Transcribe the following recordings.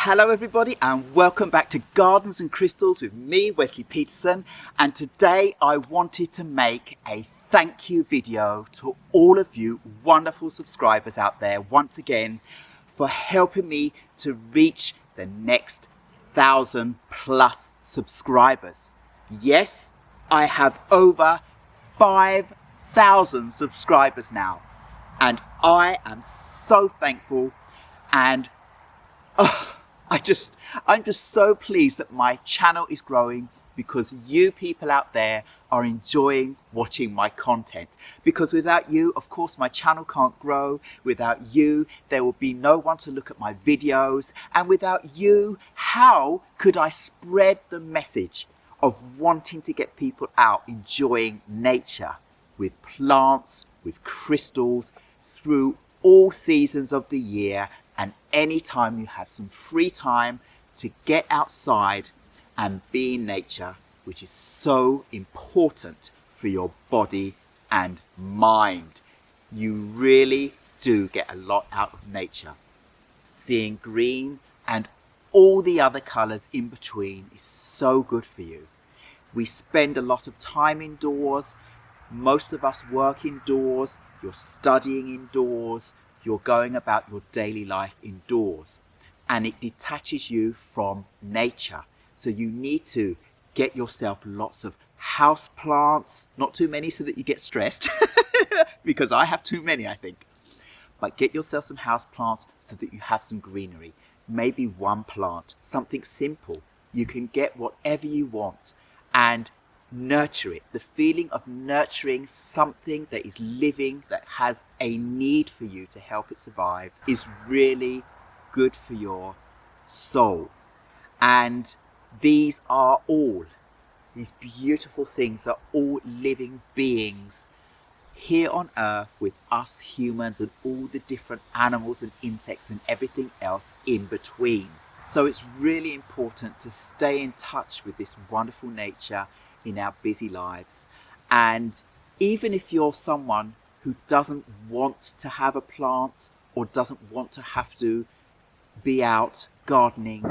Hello everybody and welcome back to Gardens and Crystals with me, Wesley Peterson, and today I wanted to make a thank you video to all of you wonderful subscribers out there once again for helping me to reach the next 1,000+ subscribers. Yes, I have over 5,000 subscribers now and I am so thankful and I'm just so pleased that my channel is growing because you people out there are enjoying watching my content. Because without you, of course, my channel can't grow. Without you, there will be no one to look at my videos. And without you, how could I spread the message of wanting to get people out enjoying nature with plants, with crystals, through all seasons of the year, and anytime you have some free time to get outside and be in nature, which is so important for your body and mind. You really do get a lot out of nature. Seeing green and all the other colours in between is so good for you. We spend a lot of time indoors. Most of us work indoors. You're studying indoors. You're going about your daily life indoors, and it detaches you from nature. So you need to get yourself lots of house plants, not too many so that you get stressed, because I have too many, I think. But get yourself some house plants so that you have some greenery. Maybe one plant, something simple. You can get whatever you want and nurture it. The feeling of nurturing something that is living, that has a need for you to help it survive, is really good for your soul. And these beautiful things are all living beings here on earth with us humans and all the different animals and insects and everything else in between. So it's really important to stay in touch with this wonderful nature in our busy lives. And even if you're someone who doesn't want to have a plant or doesn't want to have to be out gardening,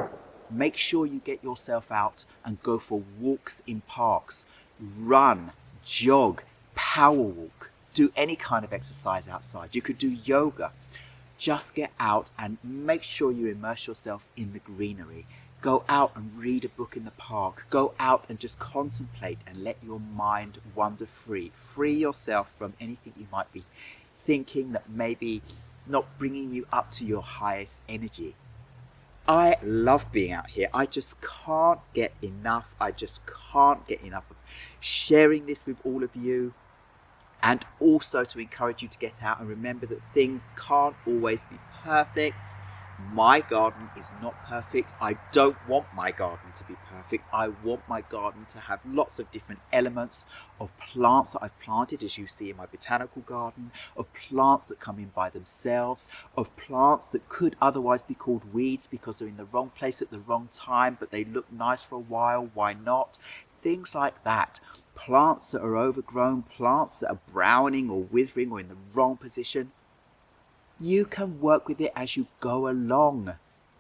make sure you get yourself out and go for walks in parks. Run, jog, power walk, do any kind of exercise outside. You could do yoga. Just get out and make sure you immerse yourself in the greenery. Go out and read a book in the park. Go out and just contemplate and let your mind wander free. Free yourself from anything you might be thinking that maybe not bringing you up to your highest energy. I love being out here. I just can't get enough. I just can't get enough of sharing this with all of you. And also to encourage you to get out and remember that things can't always be perfect. My garden is not perfect. I don't want my garden to be perfect. I want my garden to have lots of different elements of plants that I've planted, as you see in my botanical garden, of plants that come in by themselves, of plants that could otherwise be called weeds because they're in the wrong place at the wrong time, but they look nice for a while. Why not? Things like that. Plants that are overgrown, plants that are browning or withering or in the wrong position. You can work with it as you go along.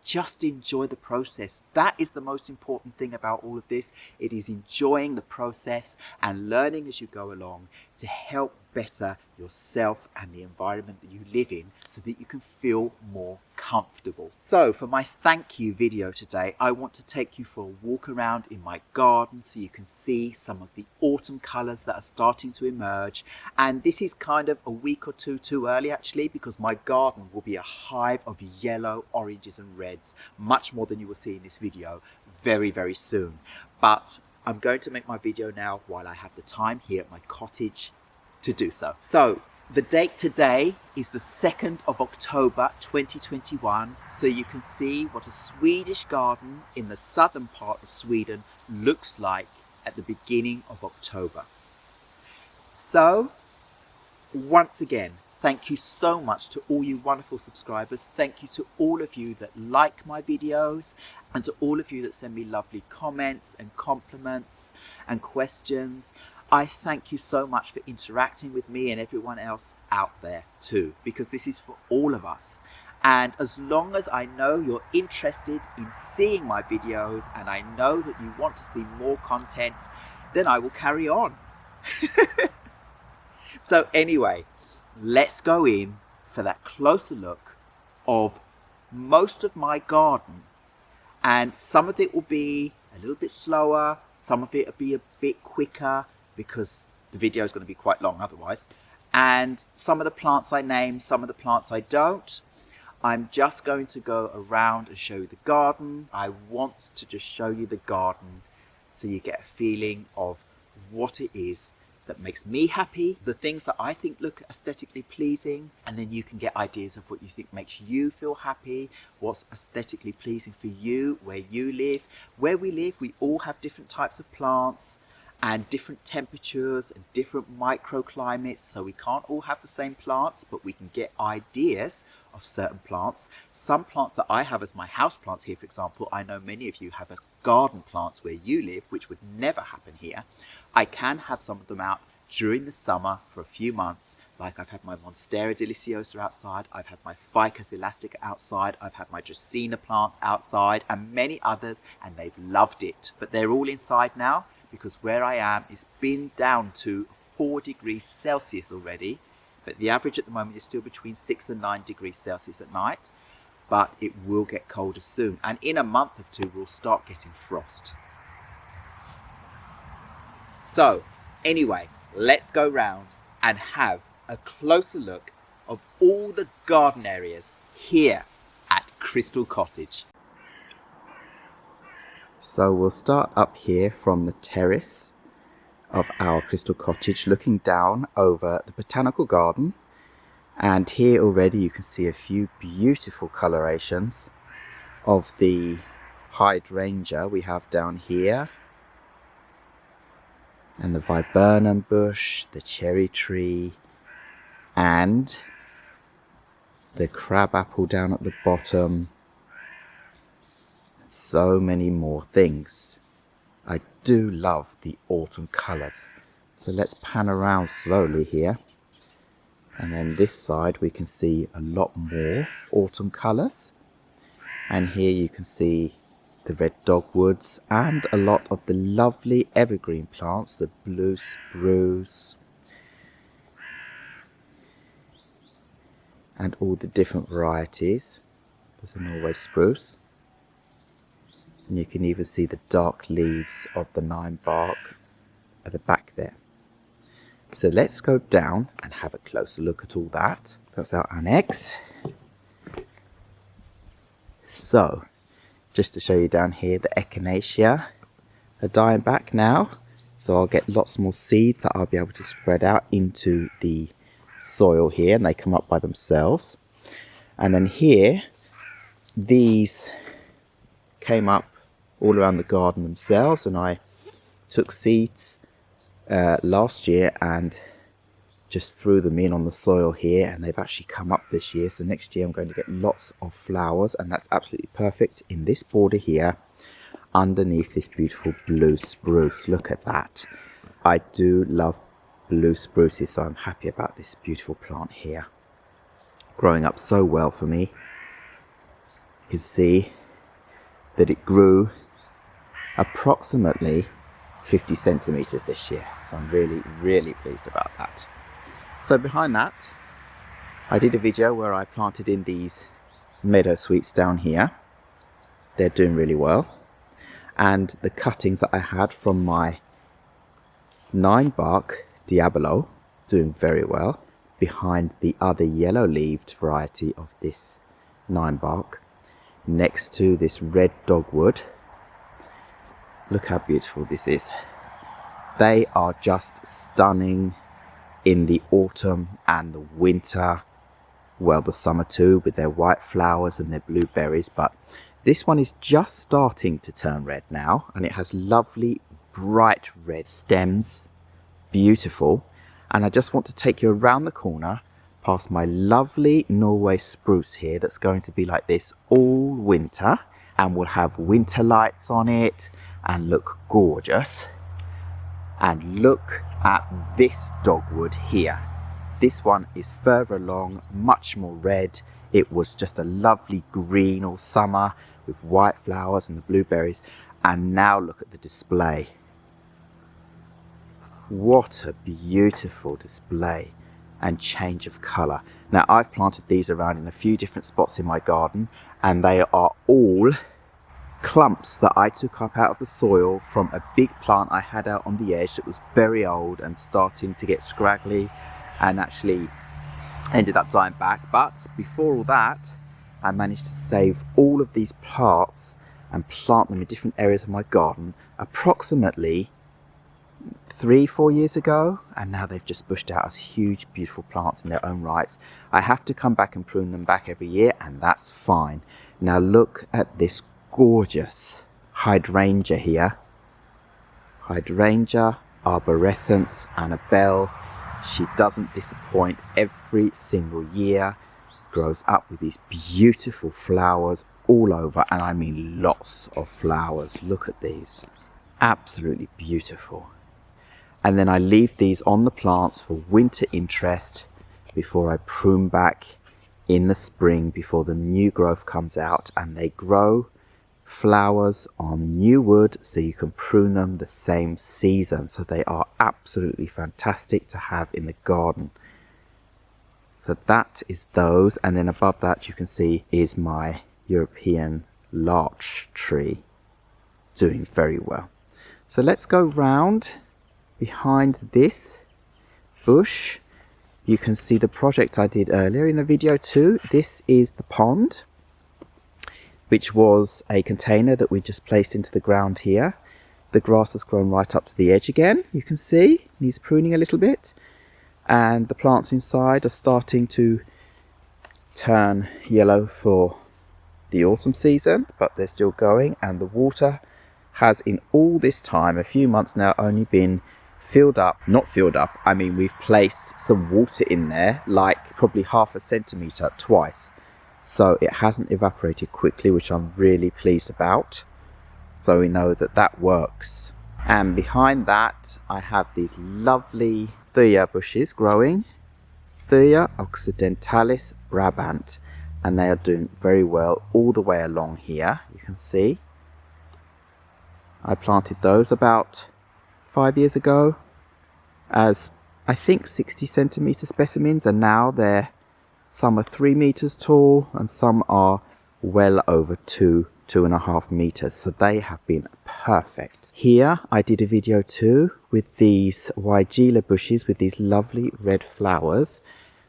Just enjoy the process. That is the most important thing about all of this. It is enjoying the process and learning as you go along to help better yourself and the environment that you live in so that you can feel more comfortable. So for my thank you video today, I want to take you for a walk around in my garden so you can see some of the autumn colours that are starting to emerge. And this is kind of a week or two too early actually, because my garden will be a hive of yellow, oranges and reds, much more than you will see in this video very, very soon. But I'm going to make my video now while I have the time here at my cottage to do so. So the date today is the 2nd of October 2021, so you can see what a Swedish garden in the southern part of Sweden looks like at the beginning of October. So once again, thank you so much to all you wonderful subscribers. Thank you to all of you that like my videos and to all of you that send me lovely comments and compliments and questions. I thank you so much for interacting with me and everyone else out there too, because this is for all of us. And as long as I know you're interested in seeing my videos and I know that you want to see more content, then I will carry on. So anyway, let's go in for that closer look of most of my garden. And some of it will be a little bit slower, some of it will be a bit quicker because the video is going to be quite long otherwise. And some of the plants I name, some of the plants I don't. I'm just going to go around and show you the garden. I want to just show you the garden so you get a feeling of what it is that makes me happy, the things that I think look aesthetically pleasing, and then you can get ideas of what you think makes you feel happy, what's aesthetically pleasing for you, where you live. Where we live, we all have different types of plants and different temperatures and different microclimates, so we can't all have the same plants, but we can get ideas of certain plants. Some plants that I have as my house plants here, for example, I know many of you have a garden plants where you live, which would never happen here. I can have some of them out during the summer for a few months, like I've had my Monstera deliciosa outside, I've had my Ficus elastica outside, I've had my Dracaena plants outside, and many others, and they've loved it. But they're all inside now, because where I am, it's been down to 4 degrees Celsius already, but the average at the moment is still between 6 and 9 degrees Celsius at night, but it will get colder soon, and in a month or two we'll start getting frost. So anyway, let's go round and have a closer look of all the garden areas here at Crystal Cottage. So we'll start up here from the terrace of our Crystal Cottage, looking down over the botanical garden. And here already you can see a few beautiful colorations of the Hydrangea we have down here. And the viburnum bush, the cherry tree, and the crabapple down at the bottom. So many more things. I do love the autumn colours. So let's pan around slowly here. And then this side we can see a lot more autumn colours. And here you can see the red dogwoods and a lot of the lovely evergreen plants, the blue spruce and all the different varieties. There's a Norway spruce, and you can even see the dark leaves of the 9 bark at the back there. So let's go down and have a closer look at all that. That's our annex. So just to show you down here, the echinacea are dying back now, so I'll get lots more seeds that I'll be able to spread out into the soil here, and they come up by themselves. And then here, these came up all around the garden themselves, and I took seeds last year and just threw them in on the soil here, and they've actually come up this year. So next year I'm going to get lots of flowers, and that's absolutely perfect in this border here underneath this beautiful blue spruce. Look at that. I do love blue spruces, so I'm happy about this beautiful plant here growing up so well for me. You can see that it grew approximately 50 centimeters this year, so I'm really pleased about that. So behind that, I did a video where I planted in these meadow sweets down here. They're doing really well. And the cuttings that I had from my 9 bark Diabolo, doing very well, behind the other yellow leaved variety of this 9 bark, next to this red dogwood. Look how beautiful this is. They are just stunning in the autumn and the winter, well, the summer too, with their white flowers and their blueberries. But this one is just starting to turn red now, and it has lovely bright red stems, beautiful. And I just want to take you around the corner past my lovely Norway spruce here, that's going to be like this all winter, and will have winter lights on it and look gorgeous. And look at this dogwood here. This one is further along, much more red. It was just a lovely green all summer with white flowers and the blueberries. And now look at the display. What a beautiful display and change of colour. Now I've planted these around in a few different spots in my garden, and they are all clumps that I took up out of the soil from a big plant I had out on the edge that was very old and starting to get scraggly and actually ended up dying back. But before all that, I managed to save all of these plants and plant them in different areas of my garden approximately 3-4 years ago, and now they've just bushed out as huge beautiful plants in their own rights. I have to come back and prune them back every year, and that's fine. Now look at this gorgeous hydrangea here. Hydrangea arborescens Annabelle. She doesn't disappoint every single year. Grows up with these beautiful flowers all over, and I mean lots of flowers. Look at these, absolutely beautiful. And then I leave these on the plants for winter interest before I prune back in the spring before the new growth comes out, and they grow flowers on new wood so you can prune them the same season. So they are absolutely fantastic to have in the garden. So that is those, and then above that you can see is my European larch tree doing very well. So let's go round behind this bush. You can see the project I did earlier in the video too. This is the pond, which was a container that we just placed into the ground here. The grass has grown right up to the edge again. You can see needs pruning a little bit, and the plants inside are starting to turn yellow for the autumn season, but they're still going, and the water has in all this time, a few months now, only been filled up. Not filled up, I mean we've placed some water in there, like probably 1/2 centimetre twice. So it hasn't evaporated quickly, which I'm really pleased about. So we know that that works. And behind that I have these lovely Thuya bushes growing. Thuya occidentalis brabant. And they are doing very well all the way along here. You can see. I planted those about 5 years ago as I think 60 centimetre specimens, and now they're some are 3 meters tall and some are well over 2.5 meters. So they have been perfect. Here I did a video too with these Weigela bushes with these lovely red flowers.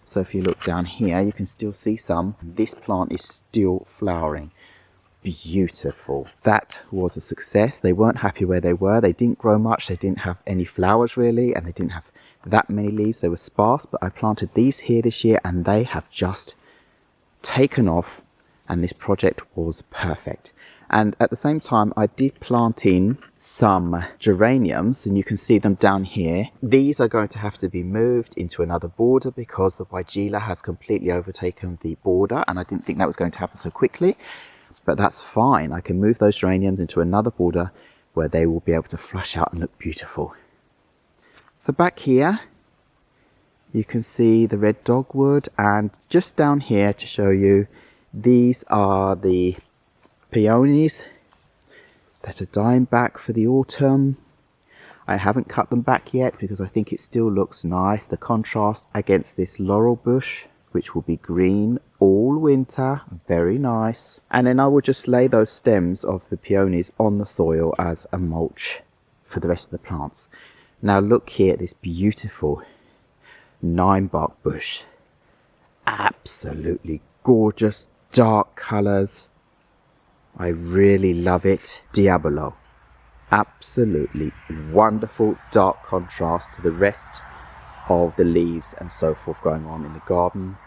So if you look down here, you can still see some. This plant is still flowering. Beautiful. That was a success. They weren't happy where they were. They didn't grow much. They didn't have any flowers really, and they didn't have that many leaves. They were sparse, but I planted these here this year and they have just taken off, and this project was perfect. And at the same time I did plant in some geraniums, and you can see them down here. These are going to have to be moved into another border because the Weigela has completely overtaken the border, and I didn't think that was going to happen so quickly, but that's fine. I can move those geraniums into another border where they will be able to flush out and look beautiful. So back here you can see the red dogwood, and just down here to show you, these are the peonies that are dying back for the autumn. I haven't cut them back yet because I think it still looks nice, the contrast against this laurel bush, which will be green all winter, very nice. And then I will just lay those stems of the peonies on the soil as a mulch for the rest of the plants. Now look here at this beautiful 9-bark bush. Absolutely gorgeous, dark colours. I really love it. Diabolo. Absolutely wonderful dark contrast to the rest of the leaves and so forth going on in the garden.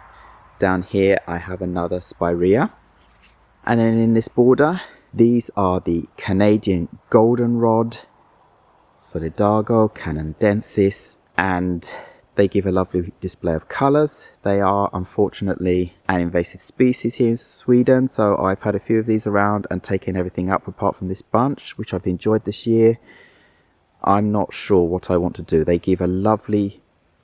Down here I have another spirea. And then in this border, these are the Canadian goldenrod, Solidago canadensis, and they give a lovely display of colours. They are unfortunately an invasive species here in Sweden, so I've had a few of these around and taken everything up apart from this bunch, which I've enjoyed this year. I'm not sure what I want to do. They give a lovely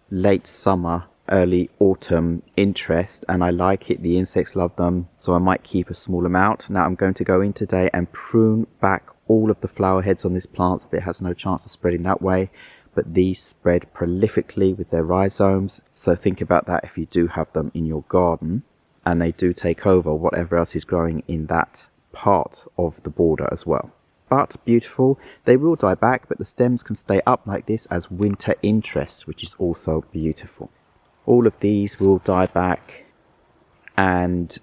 late summer early autumn interest, and I like it. The insects love them, so I might keep a small amount. Now I'm going to go in today and prune back all of the flower heads on this plant so that it has no chance of spreading that way, but these spread prolifically with their rhizomes, so think about that if you do have them in your garden, and they do take over whatever else is growing in that part of the border as well. But beautiful. They will die back, but the stems can stay up like this as winter interest, which is also beautiful. All of these will die back, and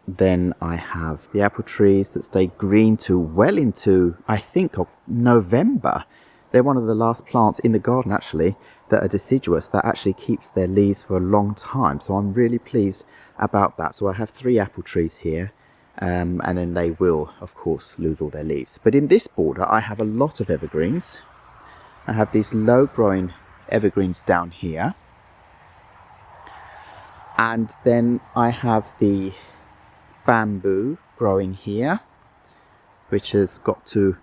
then I have the apple trees that stay green to well into, I think, of November. They're one of the last plants in the garden actually that are deciduous, that actually keeps their leaves for a long time, so I'm really pleased about that. So I have 3 apple trees here, and then they will of course lose all their leaves. But in this border I have a lot of evergreens. I have these low growing evergreens down here, and then I have the bamboo growing here, which has got to,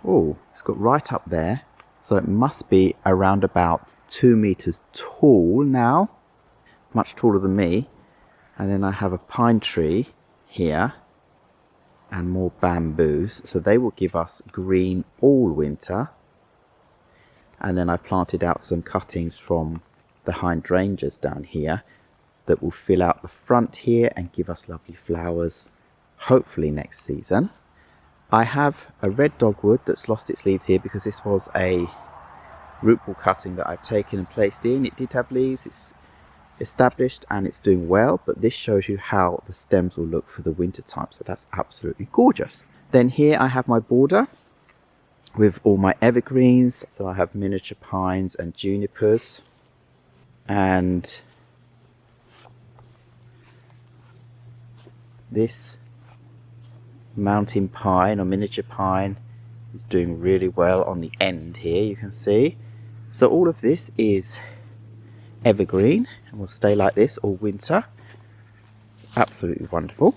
oh, it's got right up there, so it must be around about 2 meters tall now, much taller than me. And then I have a pine tree here and more bamboos, so they will give us green all winter. And then I planted out some cuttings from the hydrangeas down here that will fill out the front here and give us lovely flowers, hopefully next season. I have a red dogwood that's lost its leaves here because this was a root ball cutting that I've taken and placed in. It did have leaves, it's established and it's doing well, but this shows you how the stems will look for the winter time, so that's absolutely gorgeous. Then here I have my border with all my evergreens. So I have miniature pines and junipers, and this mountain pine or miniature pine is doing really well on the end here, you can see. So all of this is evergreen and will stay like this all winter. Absolutely wonderful.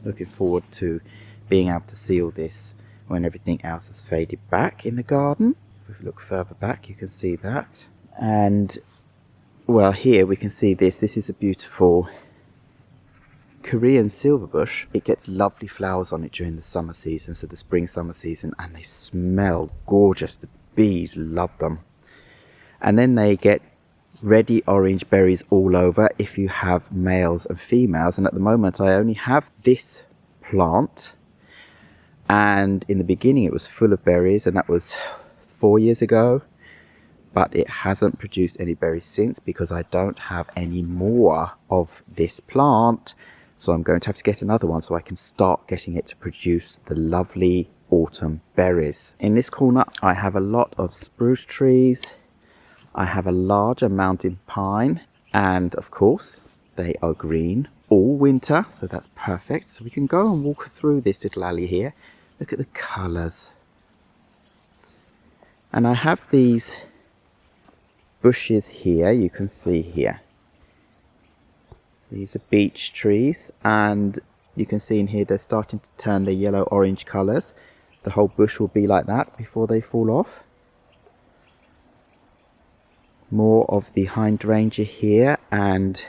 Looking forward to being able to see all this when everything else has faded back in the garden. If we look further back you can see that. And well, here we can see this is a beautiful Korean silverbush. It gets lovely flowers on it during the summer season, so the spring summer season, and they smell gorgeous. The bees love them. And then they get reddy orange berries all over if you have males and females, and at the moment I only have this plant, and in the beginning it was full of berries, and that was 4 years ago, but it hasn't produced any berries since because I don't have any more of this plant. So I'm going to have to get another one so I can start getting it to produce the lovely autumn berries. In this corner I have a lot of spruce trees. I have a larger mountain pine, and of course they are green all winter, so that's perfect. So we can go and walk through this little alley here. Look at the colours. And I have these bushes here, you can see here. These are beech trees, and you can see in here they're starting to turn their yellow-orange colours. The whole bush will be like that before they fall off. More of the hydrangea here, and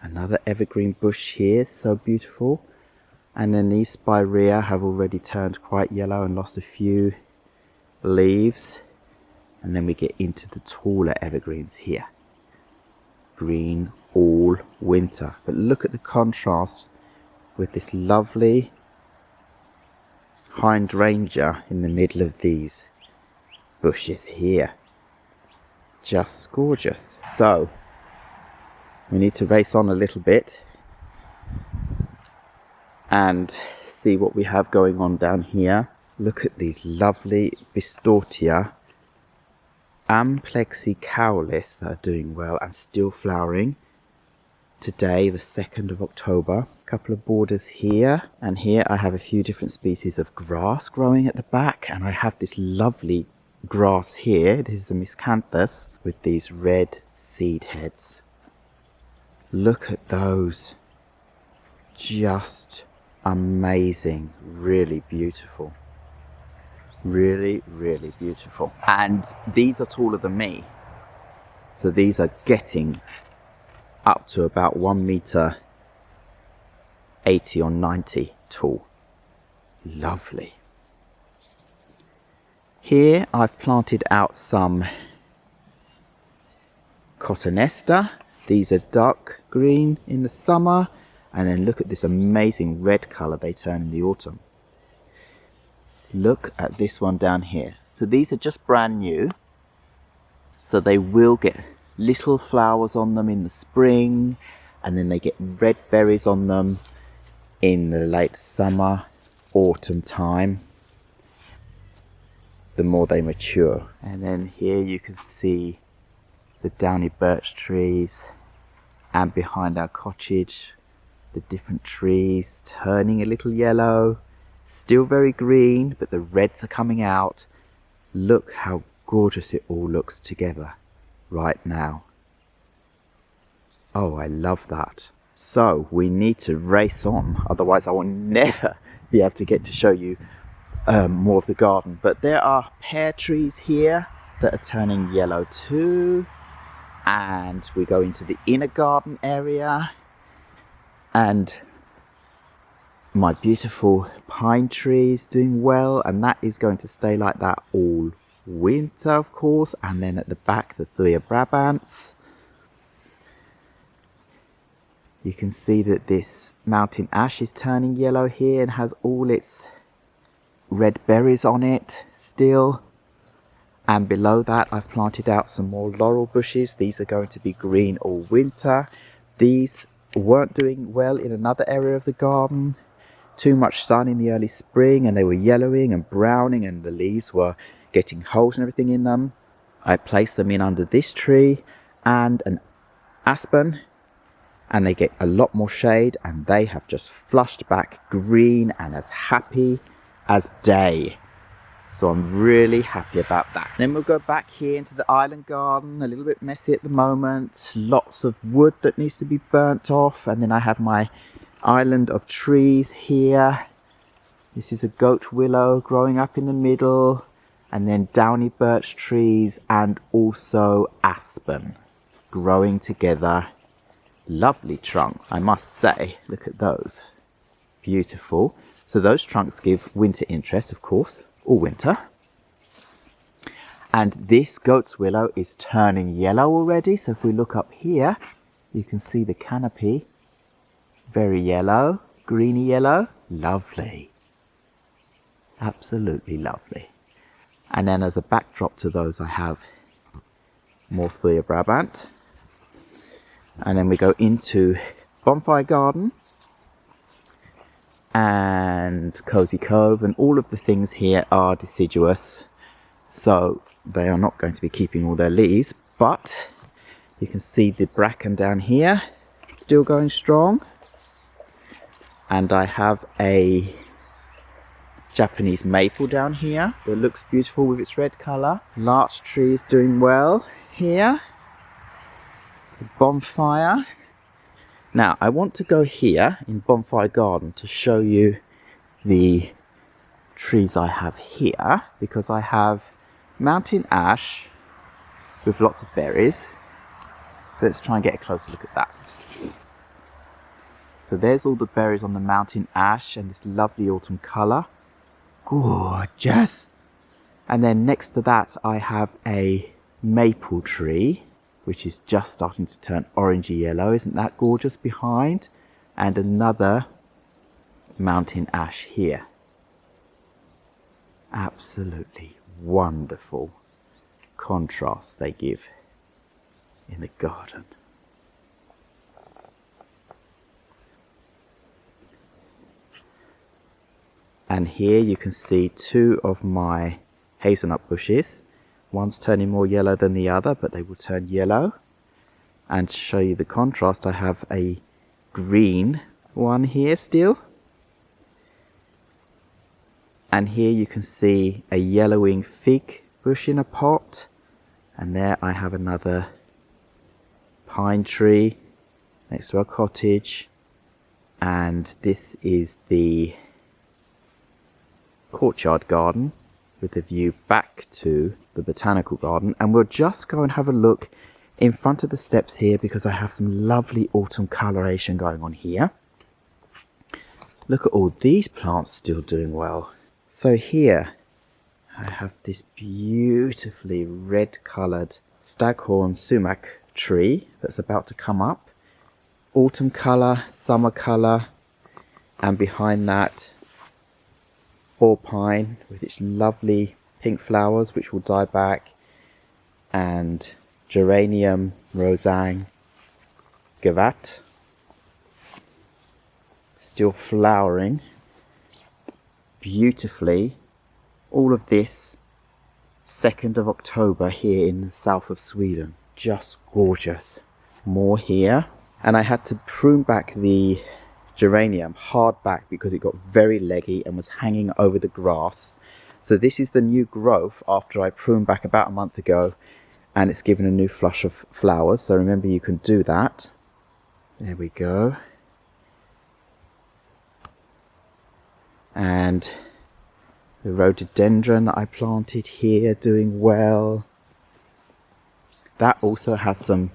another evergreen bush here, so beautiful. And then these spirea have already turned quite yellow and lost a few leaves. And then we get into the taller evergreens here. Green all winter. But look at the contrast with this lovely hydrangea in the middle of these bushes here. Just gorgeous. So we need to race on a little bit and see what we have going on down here. Look at these lovely Bistortia amplexicaulis that are doing well and still flowering. Today, the 2nd of October. A couple of borders here, and here I have a few different species of grass growing at the back, and I have this lovely grass here. This is a miscanthus with these red seed heads. Look at those. Just amazing. Really beautiful. Really, really beautiful. And these are taller than me. So these are getting up to about 1 meter 80 or 90 tall. Lovely. Here I've planted out some cotonesta. These are dark green in the summer, and then look at this amazing red colour they turn in the autumn. Look at this one down here. So these are just brand new, so they will get little flowers on them in the spring, and then they get red berries on them in the late summer, autumn time, the more they mature. And then here you can see the downy birch trees, and behind our cottage the different trees turning a little yellow, still very green, but the reds are coming out. Look how gorgeous it all looks together right now. Oh, I love that. So we need to race on, otherwise I will never be able to get to show you more of the garden. But there are pear trees here that are turning yellow too, and we go into the inner garden area, and my beautiful pine tree is doing well, and that is going to stay like that all winter, of course. And then at the back, the Thuja Brabants. You can see that this mountain ash is turning yellow here and has all its red berries on it still. And below that I've planted out some more laurel bushes. These are going to be green all winter. These weren't doing well in another area of the garden. Too much sun in the early spring, and they were yellowing and browning, and the leaves were getting holes and everything in them. I placed them in under this tree and an aspen, and they get a lot more shade, and they have just flushed back green and as happy as day. So I'm really happy about that. Then we'll go back here into the island garden, a little bit messy at the moment. Lots of wood that needs to be burnt off. And then I have my island of trees here. This is a goat willow growing up in the middle. And then downy birch trees and also aspen growing together. Lovely trunks, I must say. Look at those. Beautiful. So those trunks give winter interest, of course. All winter. And this goat's willow is turning yellow already. So if we look up here, you can see the canopy. It's very yellow, greeny yellow. Lovely. Absolutely lovely. And then as a backdrop to those, I have more Thuja Brabant. And then we go into Bonfire Garden and Cozy Cove, and all of the things here are deciduous, so they are not going to be keeping all their leaves, but you can see the bracken down here still going strong. And I have a Japanese maple down here that looks beautiful with its red colour. Larch tree is doing well here. The bonfire. Now I want to go here in Bonfire Garden to show you the trees I have here, because I have mountain ash with lots of berries. So let's try and get a closer look at that. So there's all the berries on the mountain ash and this lovely autumn colour. Gorgeous! And then next to that I have a maple tree, which is just starting to turn orangey yellow. Isn't that gorgeous behind? And another mountain ash here. Absolutely wonderful contrast they give in the garden. And here you can see two of my hazelnut bushes. One's turning more yellow than the other, but they will turn yellow. And to show you the contrast, I have a green one here still. And here you can see a yellowing fig bush in a pot. And there I have another pine tree next to our cottage. And this is the courtyard garden with a view back to the botanical garden. And we'll just go and have a look in front of the steps here because I have some lovely autumn coloration going on here. Look at all these plants still doing well. So here I have this beautifully red coloured staghorn sumac tree that's about to come up. Autumn colour, summer colour, and behind that hoar pine with its lovely pink flowers which will die back, and geranium, rosang, gavat, still flowering beautifully. All of this 2nd of October here in the south of Sweden. Just gorgeous. More here. And I had to prune back the geranium hard back because it got very leggy and was hanging over the grass. So this is the new growth after I pruned back about a month ago, and it's given a new flush of flowers. So remember, you can do that. There we go. And the rhododendron that I planted here doing well. That also has some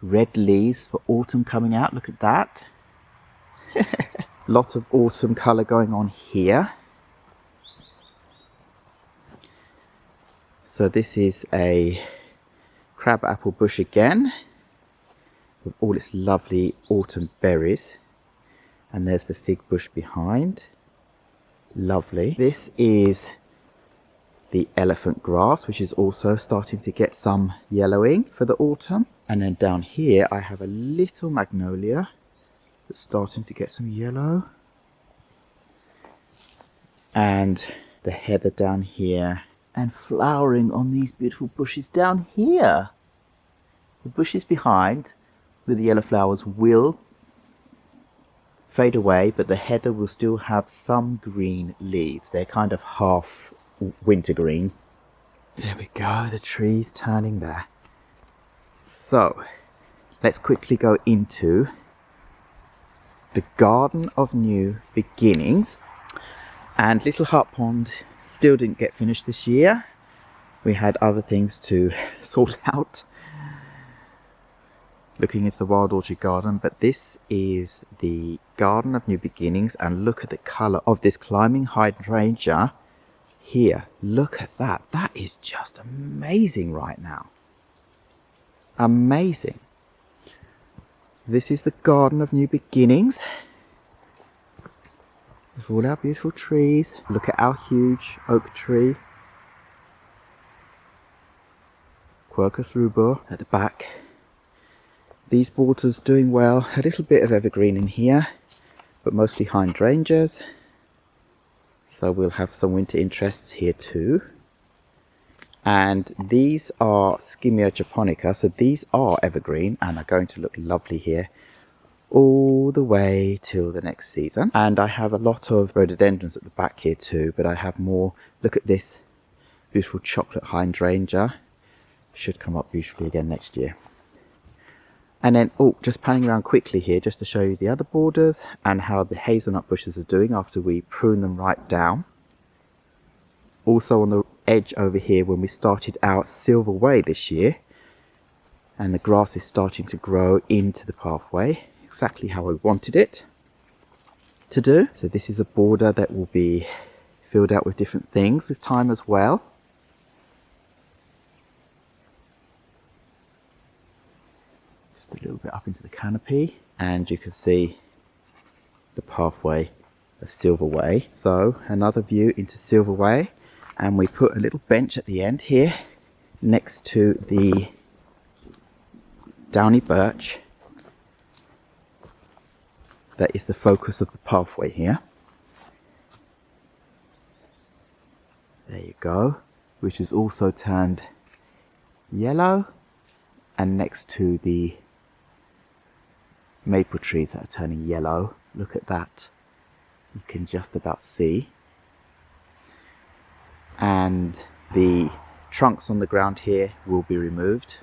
red leaves for autumn coming out. Look at that. Lot of autumn colour going on here. So this is a crabapple bush again with all its lovely autumn berries, and there's the fig bush behind. Lovely. This is the elephant grass, which is also starting to get some yellowing for the autumn. And then down here I have a little magnolia that's starting to get some yellow, and the heather down here, and flowering on these beautiful bushes down here. The bushes behind with the yellow flowers will fade away, but the heather will still have some green leaves. They're kind of half wintergreen. There we go, the tree's turning there. So let's quickly go into the Garden of New Beginnings. And Little Heart Pond still didn't get finished this year. We had other things to sort out, looking into the wild orchid garden. But this is the Garden of New Beginnings, and look at the colour of this climbing hydrangea here. Look at that. That is just amazing right now. Amazing. This is the Garden of New Beginnings with all our beautiful trees. Look at our huge oak tree, Quercus rubor at the back. These borders doing well. A little bit of evergreen in here, but mostly hydrangeas. So we'll have some winter interests here too. And these are Skimmia japonica, so these are evergreen and are going to look lovely here all the way till the next season. And I have a lot of rhododendrons at the back here too, but I have more. Look at this beautiful chocolate hydrangea. Should come up beautifully again next year. And then, just panning around quickly here just to show you the other borders and how the hazelnut bushes are doing after we prune them right down. Also on the edge over here, when we started our Silver Way this year, and the grass is starting to grow into the pathway, exactly how I wanted it to do. So this is a border that will be filled out with different things with time as well. Just a little bit up into the canopy, and you can see the pathway of Silver Way. So another view into Silver Way. And we put a little bench at the end here next to the downy birch. That is the focus of the pathway here. There you go, which is also turned yellow, and next to the maple trees that are turning yellow. Look at that, you can just about see. And the trunks on the ground here will be removed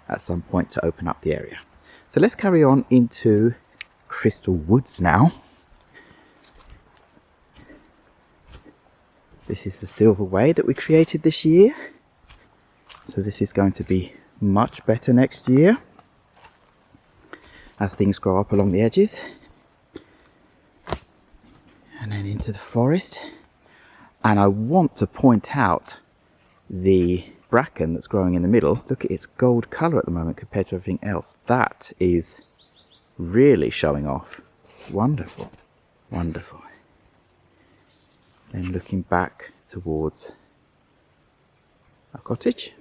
at some point to open up the area. So let's carry on into Crystal Woods now. This is the Silver Way that we created this year. So this is going to be much better next year as things grow up along the edges. And then into the forest. And I want to point out the bracken that's growing in the middle. Look at its gold colour at the moment compared to everything else. That is really showing off. Wonderful, wonderful. Then looking back towards our cottage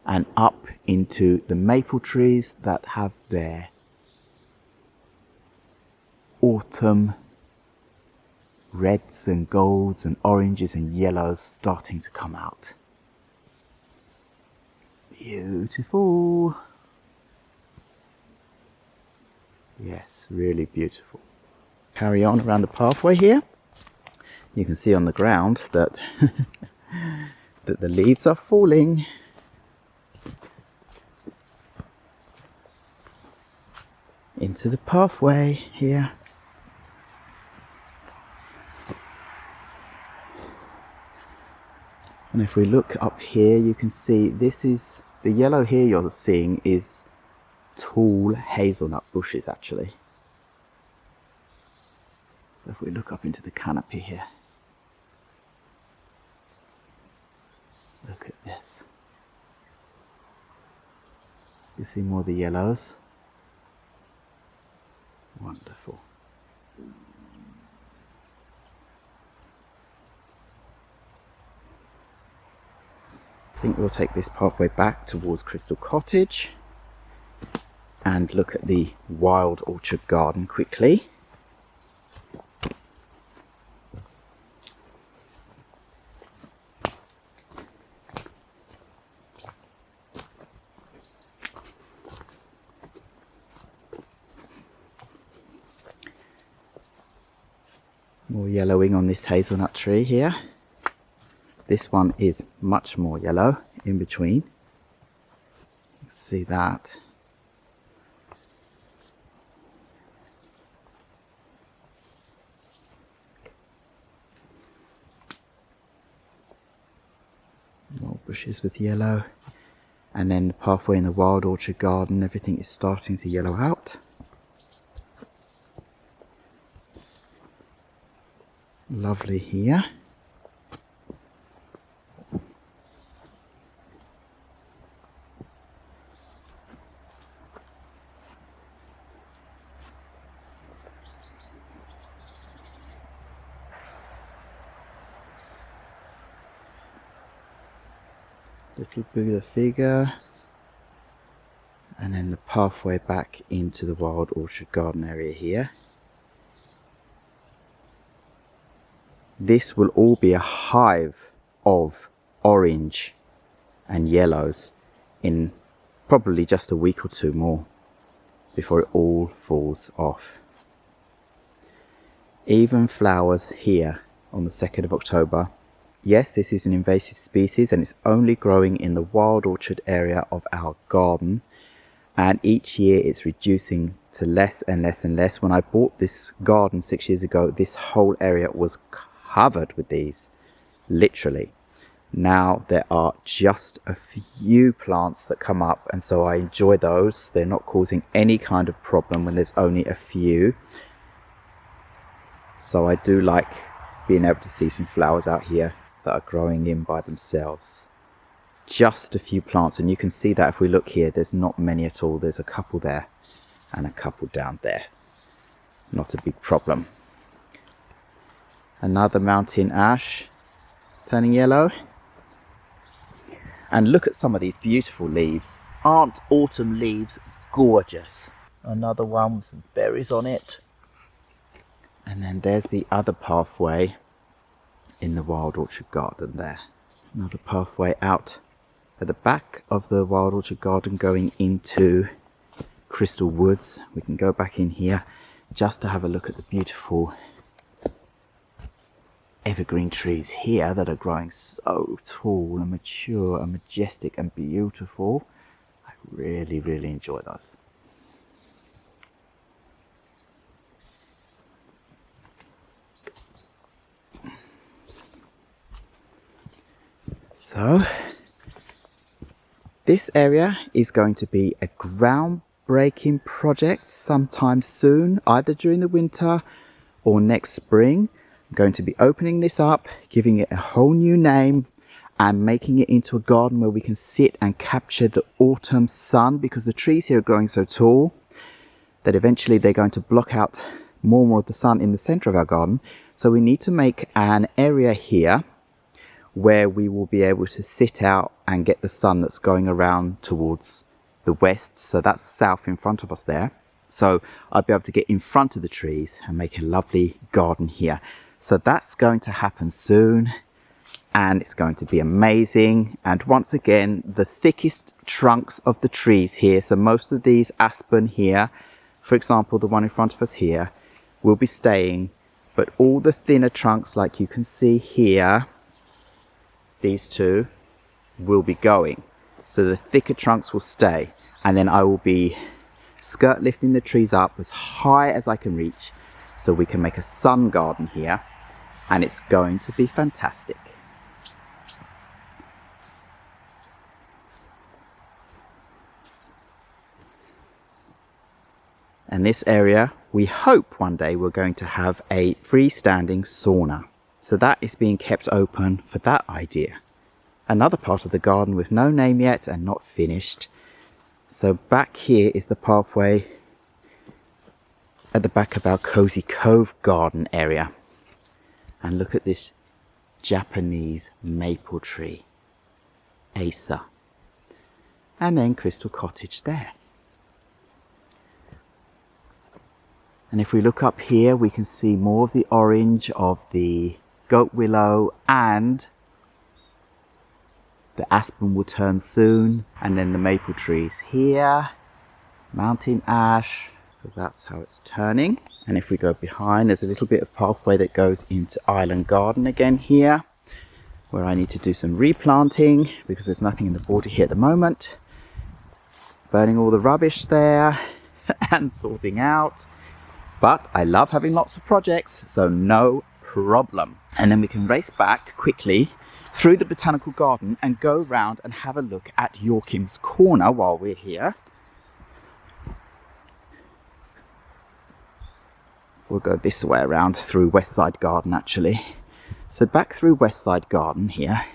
and up into the maple trees that have their autumn reds and golds and oranges and yellows starting to come out. Beautiful. Yes, really beautiful. Carry on around the pathway here. You can see on the ground that that the leaves are falling. Into the pathway here. And if we look up here, you can see this is the yellow here you're seeing is tall hazelnut bushes actually. So if we look up into the canopy here, look at this. You see more of the yellows. Wonderful. I think we'll take this pathway back towards Crystal Cottage and look at the wild orchard garden quickly. More yellowing on this hazelnut tree here. This one is much more yellow in between. See that. More bushes with yellow. And then the pathway in the wild orchard garden, everything is starting to yellow out. Lovely here. Little Buddha figure. And then the pathway back into the wild orchard garden area here. This will all be a hive of orange and yellows in probably just a week or two more before it all falls off. Even flowers here on the 2nd of October. Yes, this is an invasive species and it's only growing in the wild orchard area of our garden, and each year it's reducing to less and less and less. When I bought this garden 6 years ago, this whole area was covered with these, literally. Now there are just a few plants that come up, and so I enjoy those. They're not causing any kind of problem when there's only a few. So I do like being able to see some flowers out here that are growing in by themselves. Just a few plants, and you can see that if we look here, there's not many at all. There's a couple there and a couple down there. Not a big problem. Another mountain ash turning yellow. And look at some of these beautiful leaves. Aren't autumn leaves gorgeous? Another one with some berries on it. And then there's the other pathway in the wild orchard garden there. Another pathway out at the back of the wild orchard garden going into Crystal Woods. We can go back in here just to have a look at the beautiful evergreen trees here that are growing so tall and mature and majestic and beautiful. I really, really enjoy those. So this area is going to be a groundbreaking project sometime soon, either during the winter or next spring. I'm going to be opening this up, giving it a whole new name, and making it into a garden where we can sit and capture the autumn sun, because the trees here are growing so tall that eventually they're going to block out more and more of the sun in the center of our garden. So we need to make an area here where we will be able to sit out and get the sun that's going around towards the west. So that's south in front of us there. So I'll be able to get in front of the trees and make a lovely garden here. So that's going to happen soon, and it's going to be amazing. And once again, the thickest trunks of the trees here, so most of these aspen here, for example, the one in front of us here, will be staying, but all the thinner trunks, like you can see here, these two, will be going. So the thicker trunks will stay, and then I will be skirt lifting the trees up as high as I can reach, so we can make a sun garden here, and it's going to be fantastic. And this area, we hope one day we're going to have a freestanding sauna. So that is being kept open for that idea. Another part of the garden with no name yet and not finished. So back here is the pathway at the back of our Cozy Cove garden area. And look at this Japanese maple tree, Acer. And then Crystal Cottage there. And if we look up here, we can see more of the orange of the goat willow, and the aspen will turn soon, and then the maple trees here, mountain ash, so that's how it's turning. And if we go behind, there's a little bit of pathway that goes into Island Garden again here, where I need to do some replanting because there's nothing in the border here at the moment. Burning all the rubbish there and sorting out. But I love having lots of projects, so no problem. And then we can race back quickly through the botanical garden and go round and have a look at Joachim's Corner while we're here. We'll go this way around through West Side Garden actually. So back through West Side Garden here.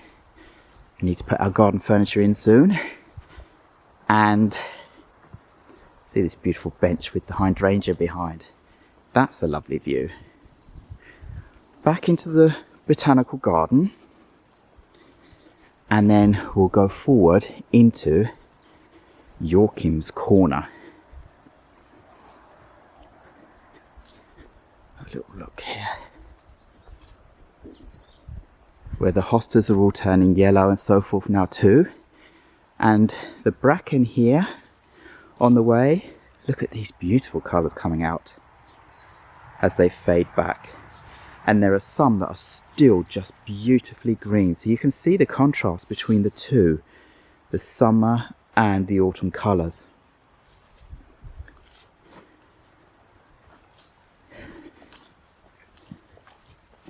We need to put our garden furniture in soon. And see this beautiful bench with the hydrangea behind. That's a lovely view. Back into the botanical garden, and then we'll go forward into Joachim's Corner. A little look here, where the hostas are all turning yellow and so forth now too. And the bracken here on the way, look at these beautiful colours coming out as they fade back. And there are some that are still just beautifully green. So you can see the contrast between the two, the summer and the autumn colours.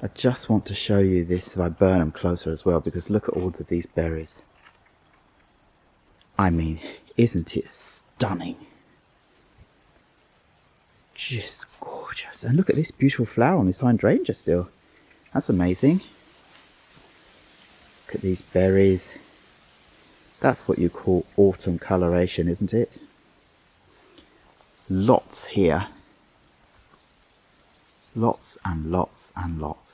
I just want to show you this viburnum closer as well, because look at all of these berries. I mean, isn't it stunning? Just gorgeous. And look at this beautiful flower on this hydrangea still. That's amazing. Look at these berries. That's what you call autumn coloration, isn't it? Lots here. Lots and lots and lots.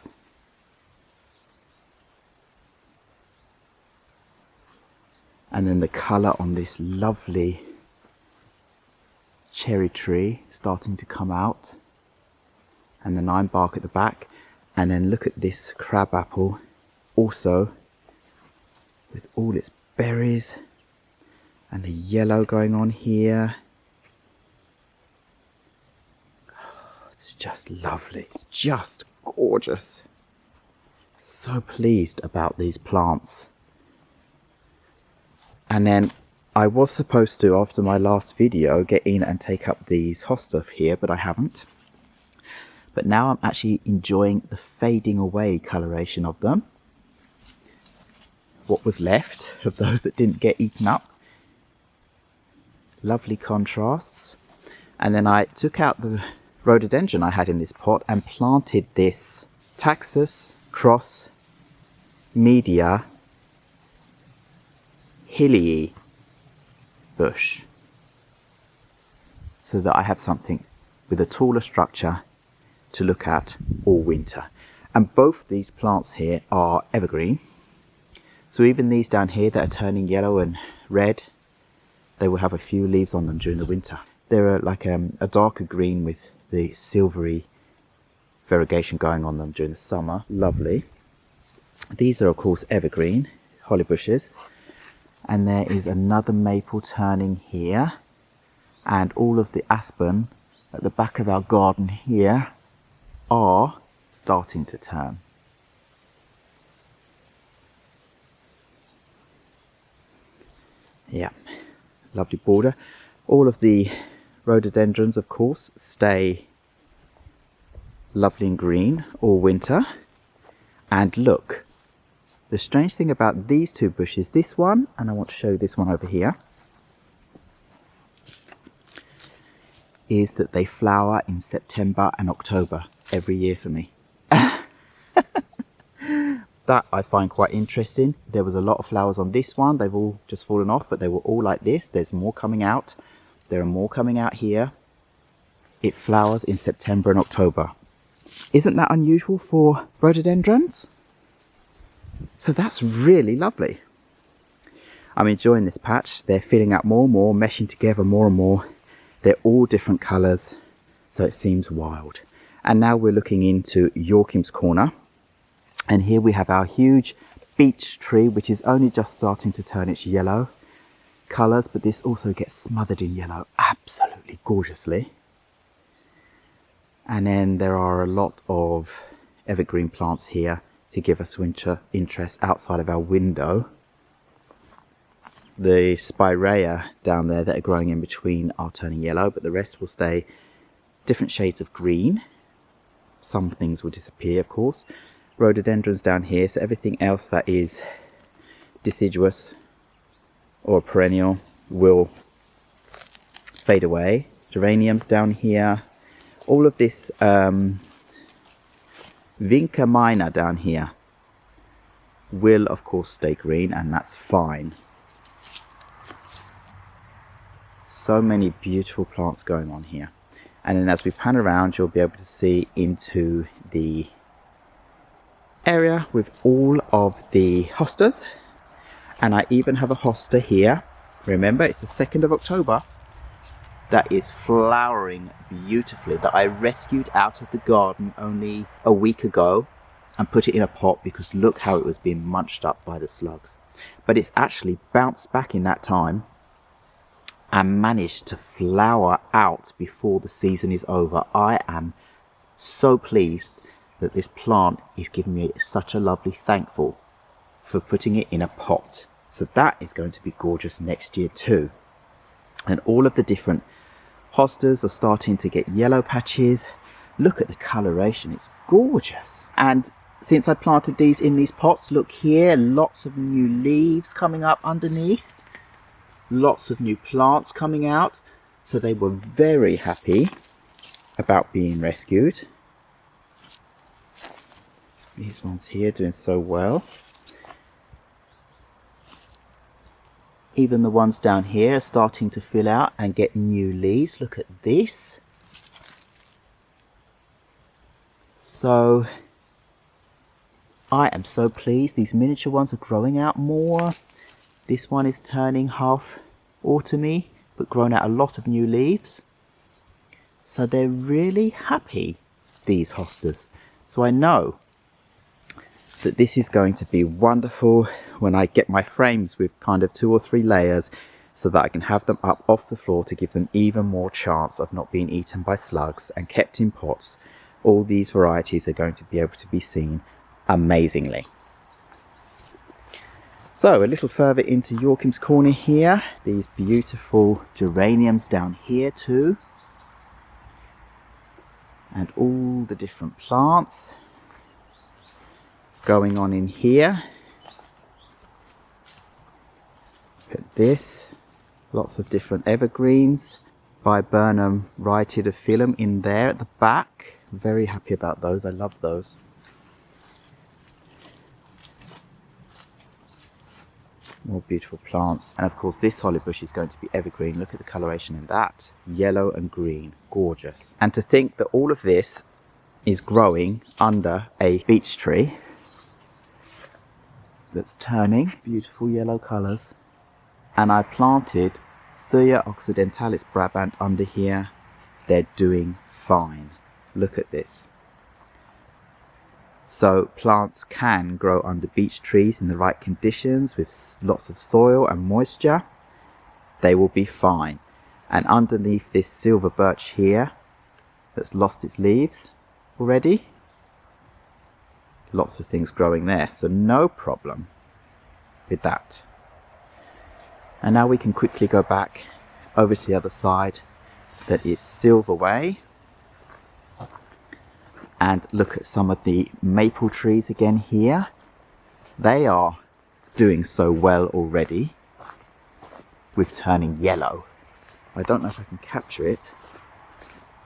And then the colour on this lovely cherry tree starting to come out, and the nine bark at the back. And then look at this crab apple also, with all its berries and the yellow going on here. Oh, it's just lovely, just gorgeous. So pleased about these plants. And then I was supposed to, after my last video, get in and take up these hosta here, but I haven't. But now I'm actually enjoying the fading away coloration of them. What was left of those that didn't get eaten up. Lovely contrasts. And then I took out the rhododendron I had in this pot and planted this Taxus cross media Hilly bush, so that I have something with a taller structure to look at all winter. And both these plants here are evergreen, so even these down here that are turning yellow and red, they will have a few leaves on them during the winter. They're like a darker green with the silvery variegation going on them during the summer. Lovely. These are of course evergreen holly bushes, and there is another maple turning here, and all of the aspen at the back of our garden here are starting to turn. Yeah, lovely border. All of the rhododendrons of course stay lovely and green all winter. And look, the strange thing about these two bushes, this one, and I want to show you this one over here, is that they flower in September and October every year for me. That I find quite interesting. There was a lot of flowers on this one, they've all just fallen off, but they were all like this. There's more coming out. There are more coming out here. It flowers in September and October. Isn't that unusual for rhododendrons? So that's really lovely. I'm enjoying this patch. They're filling out more and more, meshing together more and more. They're all different colours, so it seems wild. And now we're looking into Joachim's corner. And here we have our huge beech tree, which is only just starting to turn its yellow colours, but this also gets smothered in yellow absolutely gorgeously. And then there are a lot of evergreen plants here to give us winter interest outside of our window. The spirea down there that are growing in between are turning yellow, but the rest will stay different shades of green. Some things will disappear, of course. Rhododendrons down here, so everything else that is deciduous or perennial will fade away. Geraniums down here. All of this Vinca minor down here will of course stay green, and that's fine. So many beautiful plants going on here. And then as we pan around, you'll be able to see into the area with all of the hostas. And I even have a hosta here. Remember, it's the 2nd of October. That is flowering beautifully, that I rescued out of the garden only a week ago and put it in a pot because look how it was being munched up by the slugs. But it's actually bounced back in that time and managed to flower out before the season is over. I am so pleased that this plant is giving me such a lovely thankful for putting it in a pot. So that is going to be gorgeous next year too. And all of the different hostas are starting to get yellow patches. Look at the coloration, it's gorgeous. And since I planted these in these pots, look here, lots of new leaves coming up underneath. Lots of new plants coming out. So they were very happy about being rescued. These ones here doing so well. Even the ones down here are starting to fill out and get new leaves. Look at this. So I am so pleased. These miniature ones are growing out more. This one is turning half autumny, but growing out a lot of new leaves. So they're really happy, these hostas. So I know that this is going to be wonderful when I get my frames with kind of 2 or 3 layers, so that I can have them up off the floor to give them even more chance of not being eaten by slugs and kept in pots. All these varieties are going to be able to be seen amazingly. So a little further into Joachim's corner here, these beautiful geraniums down here too, and all the different plants going on in here. Look at this, Lots of different evergreens. Viburnum rhytidophyllum in there at the back. Very happy about those. I love those. More beautiful plants. And of course this holly bush is going to be evergreen. Look at the coloration in that. Yellow and green. Gorgeous. And to think that all of this is growing under a beech tree that's turning beautiful yellow colours. And I planted Thuja occidentalis Brabant under here. They're doing fine. Look at this. So plants can grow under beech trees in the right conditions with lots of soil and moisture. They will be fine. And underneath this silver birch here that's lost its leaves already, lots of things growing there. So no problem with that. And now we can quickly go back over to the other side that is Silverway and look at some of the maple trees again here. They are doing so well already with turning yellow. I don't know if I can capture it,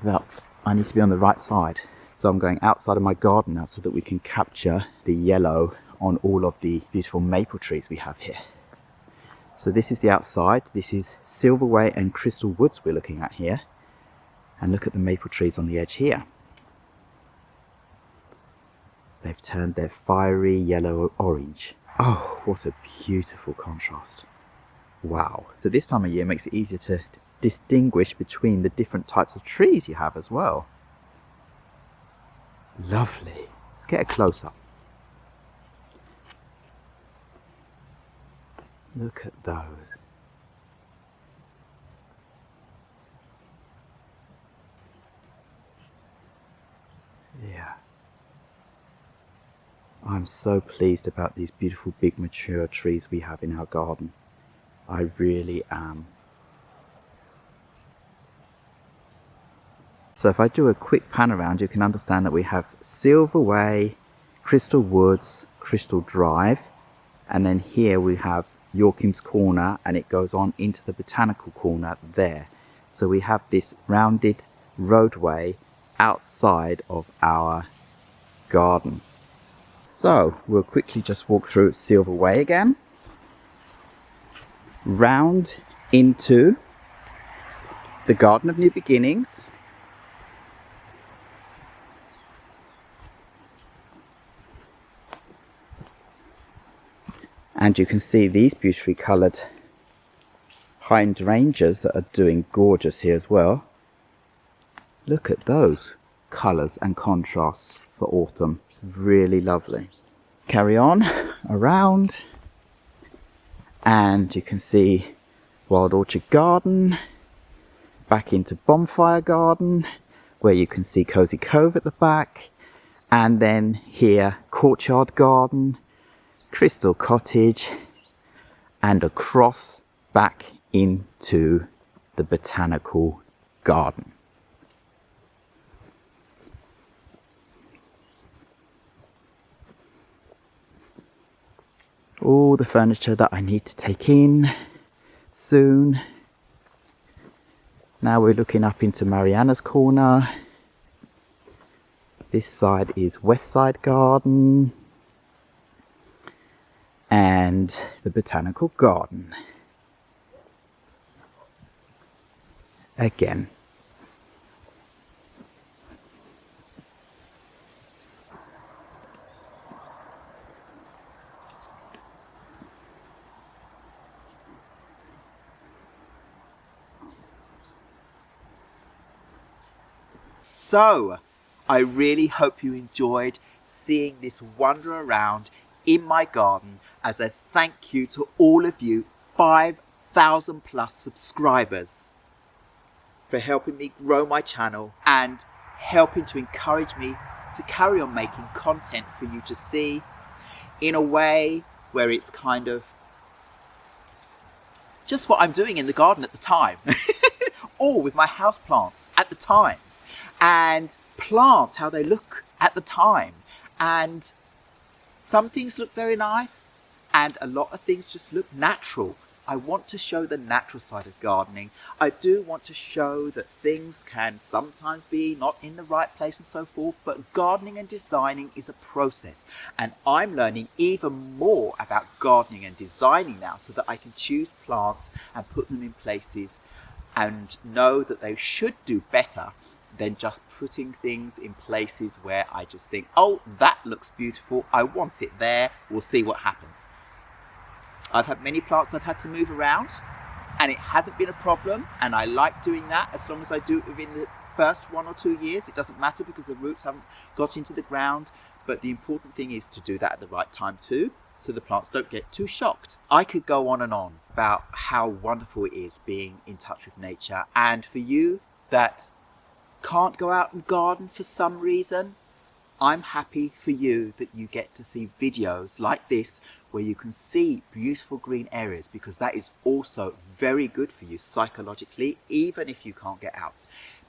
but I need to be on the right side. So I'm going outside of my garden now so that we can capture the yellow on all of the beautiful maple trees we have here. So this is the outside. This is Silverway and Crystal Woods we're looking at here. And look at the maple trees on the edge here. They've turned their fiery yellow orange. Oh, what a beautiful contrast. Wow. So this time of year makes it easier to distinguish between the different types of trees you have as well. Lovely. Let's get a close-up. Look at those. Yeah. I'm so pleased about these beautiful big mature trees we have in our garden. I really am. So if I do a quick pan around, you can understand that we have Silverway, Crystal Woods, Crystal Drive, and then here we have Yorkim's Corner, and it goes on into the botanical corner there. So we have this rounded roadway outside of our garden. So we'll quickly just walk through Silverway again, round into the Garden of New Beginnings. And you can see these beautifully coloured hydrangeas that are doing gorgeous here as well. Look at those colours and contrasts for autumn. Really lovely. Carry on around and you can see Wild Orchard Garden, back into Bonfire Garden where you can see Cozy Cove at the back, and then here Courtyard Garden, Crystal Cottage, and across back into the Botanical Garden. All the furniture that I need to take in soon. Now we're looking up into Mariana's Corner. This side is West Side Garden and the Botanical Garden again. So, I really hope you enjoyed seeing this wander around in my garden as a thank you to all of you 5,000 plus subscribers for helping me grow my channel and helping to encourage me to carry on making content for you to see in a way where it's kind of just what I'm doing in the garden at the time or with my houseplants at the time, and plants, how they look at the time. And some things look very nice and a lot of things just look natural. I want to show the natural side of gardening. I do want to show that things can sometimes be not in the right place and so forth, but gardening and designing is a process. And I'm learning even more about gardening and designing now so that I can choose plants and put them in places and know that they should do better than just putting things in places where I just think, oh, that looks beautiful, I want it there, we'll see what happens. I've had many plants I've had to move around and it hasn't been a problem, and I like doing that as long as I do it within the first 1 or 2 years. It doesn't matter because the roots haven't got into the ground, but the important thing is to do that at the right time too, so the plants don't get too shocked. I could go on and on about how wonderful it is being in touch with nature, and for you that can't go out and garden for some reason, I'm happy for you that you get to see videos like this where you can see beautiful green areas, because that is also very good for you psychologically, even if you can't get out.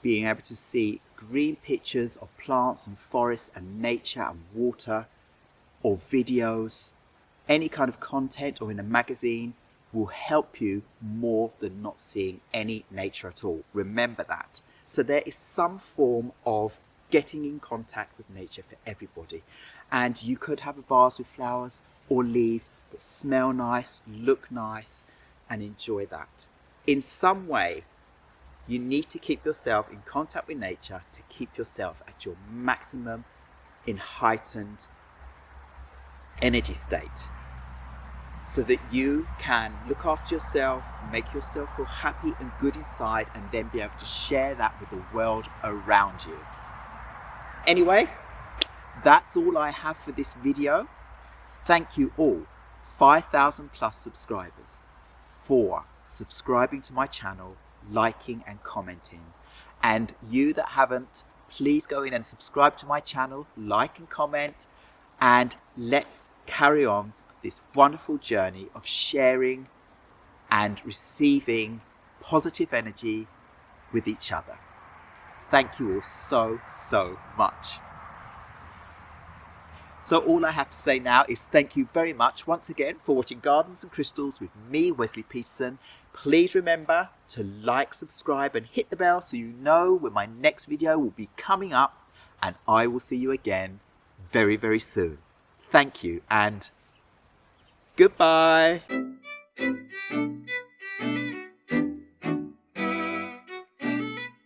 Being able to see green pictures of plants and forests and nature and water, or videos, any kind of content or in a magazine will help you more than not seeing any nature at all. Remember that. So there is some form of getting in contact with nature for everybody. And you could have a vase with flowers or leaves that smell nice, look nice, and enjoy that. In some way, you need to keep yourself in contact with nature to keep yourself at your maximum in heightened energy state, so that you can look after yourself, make yourself feel happy and good inside, and then be able to share that with the world around you. Anyway, that's all I have for this video. Thank you all, 5,000 plus subscribers, for subscribing to my channel, liking and commenting. And you that haven't, please go in and subscribe to my channel, like and comment, and let's carry on this wonderful journey of sharing and receiving positive energy with each other. Thank you all so much. So all I have to say now is thank you very much once again for watching Gardens and Crystals with me, Wesley Peterson. Please remember to like, subscribe and hit the bell so you know when my next video will be coming up, and I will see you again very soon. Thank you and goodbye.